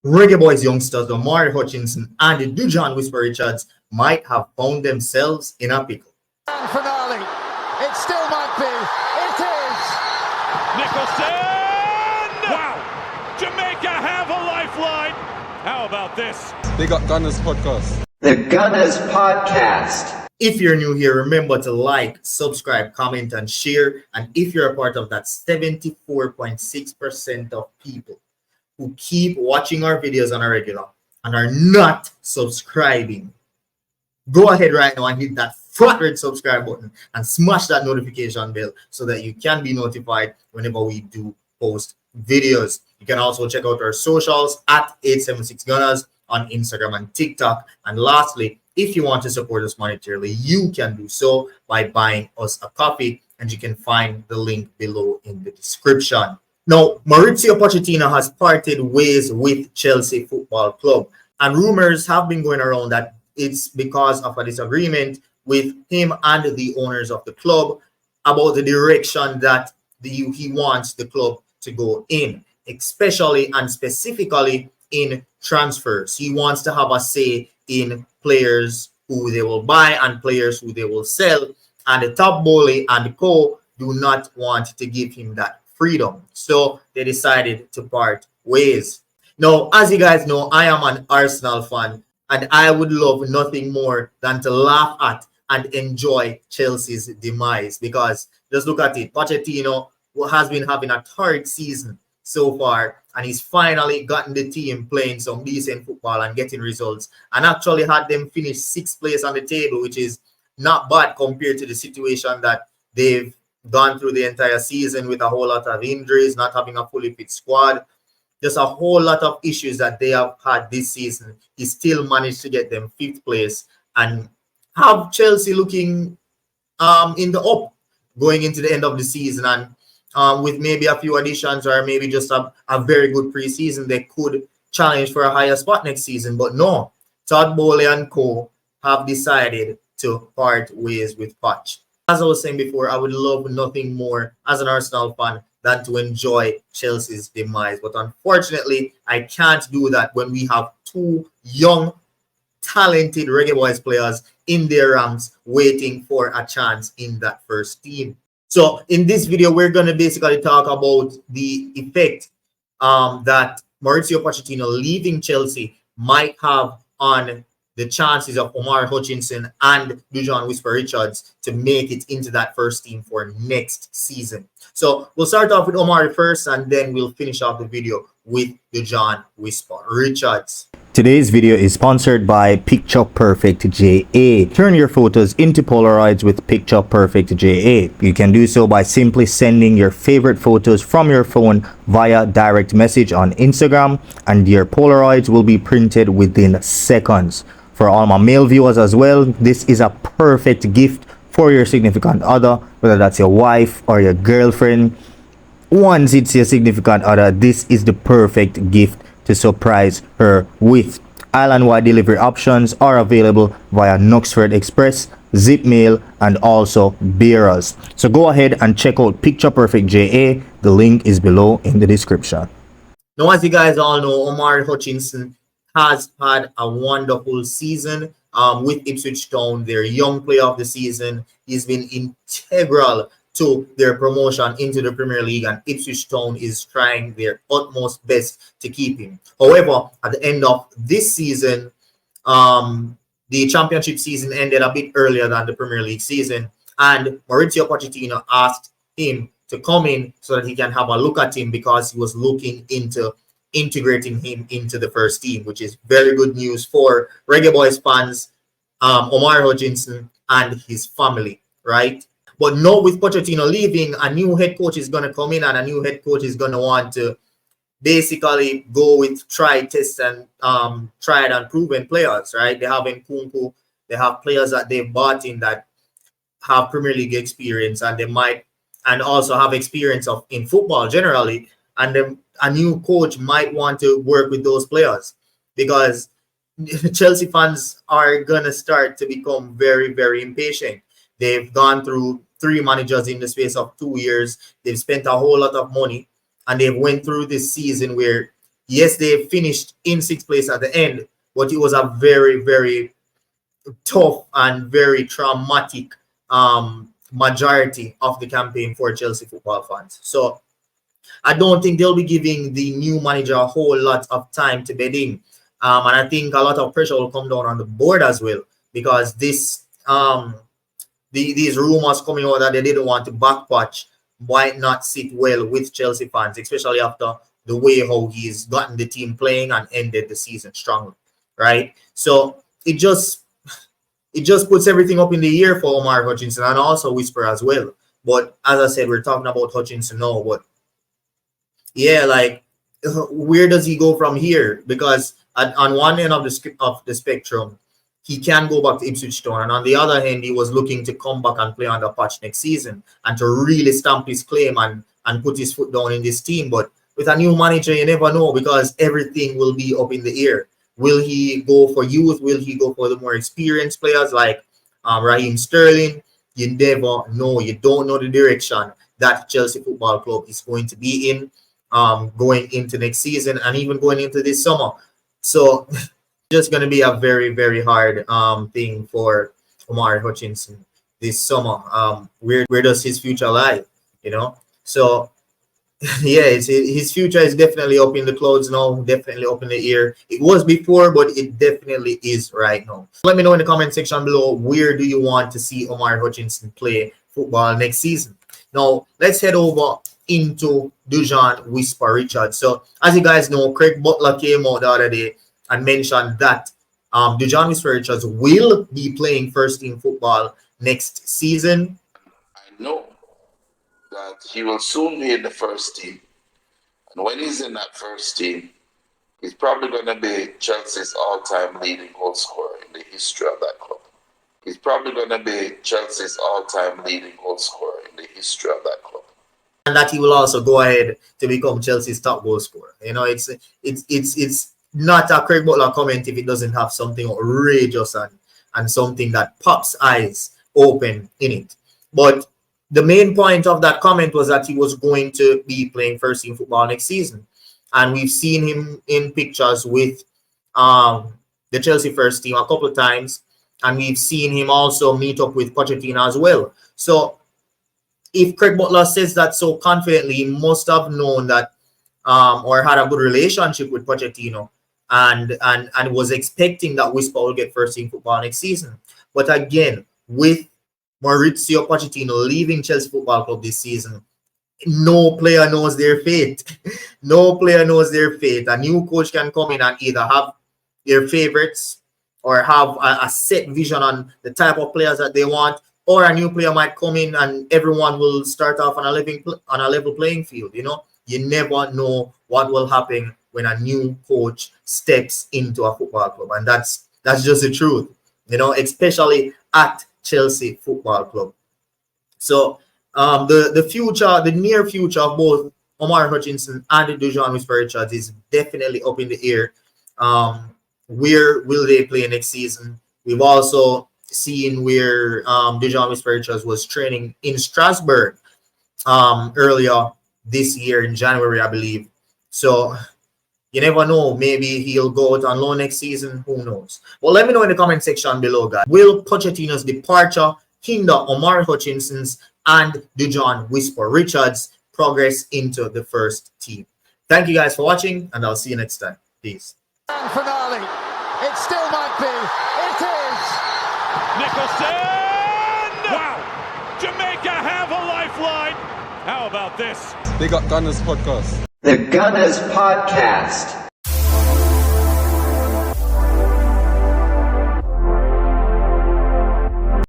Reggae Boyz youngsters Omari Hutchinson and the Dujuan Richards might have found themselves in a pickle. Grand finale. It still might be. It is. Nicholson! Wow! Jamaica have a lifeline. How about this? They got Gunnaz podcast. The Gunnaz podcast. If you're new here, remember to like, subscribe, comment, and share. And if you're a part of that 74.6% of people who keep watching our videos on a regular and are not subscribing, go ahead right now and hit that fat red subscribe button and smash that notification bell so that you can be notified whenever we do post videos. You can also check out our socials at 876 Gunnaz on Instagram and TikTok. And lastly, if you want to support us monetarily, you can do so by buying us a coffee, and you can find the link below in the description. Now, Mauricio Pochettino has parted ways with Chelsea Football Club, and rumors have been going around that it's because of a disagreement with him and the owners of the club about the direction that he wants the club to go in, especially and specifically in transfers. He wants to have a say in players who they will buy and players who they will sell, and the Top Bowley and co do not want to give him that freedom, so they decided to part ways. Now, as you guys know, I am an Arsenal fan, and I would love nothing more than to laugh at and enjoy Chelsea's demise, because just look at it. Pochettino has been having a third season so far, and he's finally gotten the team playing some decent football and getting results, and actually had them finish 6th place on the table, which is not bad compared to the situation that they've gone through the entire season with a whole lot of injuries, not having a fully fit squad, just a whole lot of issues that they have had this season. He still managed to get them 5th place and have Chelsea looking in the up going into the end of the season, and with maybe a few additions or maybe just a very good preseason, they could challenge for a higher spot next season. But no, Todd Bowley and co have decided to part ways with Poch. As I was saying before, I would love nothing more as an Arsenal fan than to enjoy Chelsea's demise. But unfortunately, I can't do that when we have 2 young, talented Reggae Boyz players in their ranks waiting for a chance in that first team. So in this video, we're going to basically talk about the effect that Mauricio Pochettino leaving Chelsea might have on the chances of Omari Hutchinson and Dujuan Richards to make it into that first team for next season. So we'll start off with Omari first, and then we'll finish off the video with Dujuan Richards. Today's video is sponsored by Picture Perfect JA. Turn your photos into Polaroids with Picture Perfect JA. You can do so by simply sending your favorite photos from your phone via direct message on Instagram, and your Polaroids will be printed within seconds. For all my male viewers as well, this is a perfect gift for your significant other, whether that's your wife or your girlfriend. Once it's your significant other, this is the perfect gift to surprise her with. Island-wide delivery options are available via Knucksford Express, Zip Mail, and also bearers. So go ahead and check out Picture Perfect JA. The link is below in the description. Now, as you guys all know, Omari Hutchinson has had a wonderful season with Ipswich Town, their young player of the season. He's been integral to their promotion into the Premier League, and Ipswich Town is trying their utmost best to keep him. However, at the end of this season, the championship season ended a bit earlier than the Premier League season, and Mauricio Pochettino asked him to come in so that he can have a look at him, because he was looking into integrating him into the first team, which is very good news for Reggae Boyz fans, Omari Hutchinson and his family, right? But now with Pochettino leaving, a new head coach is going to come in, and a new head coach is going to want to basically go with tried, test, and tried and proven players, right? They have Nkunku, they have players that they've bought in that have Premier League experience, and they might, and also have experience in football generally, and then a new coach might want to work with those players, because Chelsea fans are going to start to become very, very impatient. They've gone through 3 managers in the space of 2 years. They've spent a whole lot of money, and they've went through this season where Yes, they finished in 6th place at the end, but it was a very, very tough and very traumatic majority of the campaign for Chelsea football fans. So I don't think they'll be giving the new manager a whole lot of time to bed in. And I think a lot of pressure will come down on the board as well, because these rumors coming out that they didn't want to backpatch might not sit well with Chelsea fans, especially after the way how he's gotten the team playing and ended the season strongly, right? So it just puts everything up in the air for Omari Hutchinson, and also Whisper as well. But as I said, we're talking about Hutchinson now, but yeah, like, where does he go from here? Because on one end of the spectrum, he can go back to Ipswich Town, and on the other hand, he was looking to come back and play under Poch next season and to really stamp his claim and put his foot down in this team. But with a new manager, you never know, because everything will be up in the air. Will he go for youth? Will he go for the more experienced players like Raheem Sterling? You never know. You don't know the direction that Chelsea Football Club is going to be in going into next season and even going into this summer. So just going to be a very, very hard thing for Omari Hutchinson this summer. Where does his future lie? You know? So yeah, his future is definitely up in the clouds now, definitely up in the air. It was before, but it definitely is right now. Let me know in the comment section below, where do you want to see Omari Hutchinson play football next season? Now, let's head over into Dujuan Whisper Richards. So, as you guys know, Craig Butler came out the other day and mentioned that Dujuan Whisper Richards will be playing first team football next season. I know that he will soon be in the first team. And when he's in that first team, he's probably going to be Chelsea's all-time leading goal scorer in the history of that club. He's probably going to be Chelsea's all-time leading goal scorer in the history of that club. And that he will also go ahead to become Chelsea's top goal scorer. You know, it's not a Craig Butler comment if it doesn't have something outrageous and something that pops eyes open in it. But the main point of that comment was that he was going to be playing first team football next season. And we've seen him in pictures with the Chelsea first team a couple of times. And we've seen him also meet up with Pochettino as well. So if Craig Butler says that so confidently, he must have known that or had a good relationship with Pochettino and was expecting that Whisper will get first team football next season. But again, with Mauricio Pochettino leaving Chelsea Football Club this season, no player knows their fate. No player knows their fate. A new coach can come in and either have their favorites or have a set vision on the type of players that they want, or a new player might come in and everyone will start off on a level playing field. You know, you never know what will happen when a new coach steps into a football club, and that's just the truth. You know, especially at Chelsea Football Club. So the near future of both Omari Hutchinson and Dujuan Whisper Richards is definitely up in the air. Where will they play next season? We've also seen where Dujuan Whisper Richards was training in Strasbourg earlier this year in January, I believe. So you never know. Maybe he'll go out on loan next season. Who knows? Well, let me know in the comment section below, guys. Will Pochettino's departure hinder Omari Hutchinson's and Dujuan Whisper Richards' progress into the first team? Thank you guys for watching, and I'll see you next time. Peace. Grand finale. It still might be. It is. Nicholson! Wow! Jamaica have a lifeline. How about this? They got Gunnaz podcast. The Gunnaz Podcast.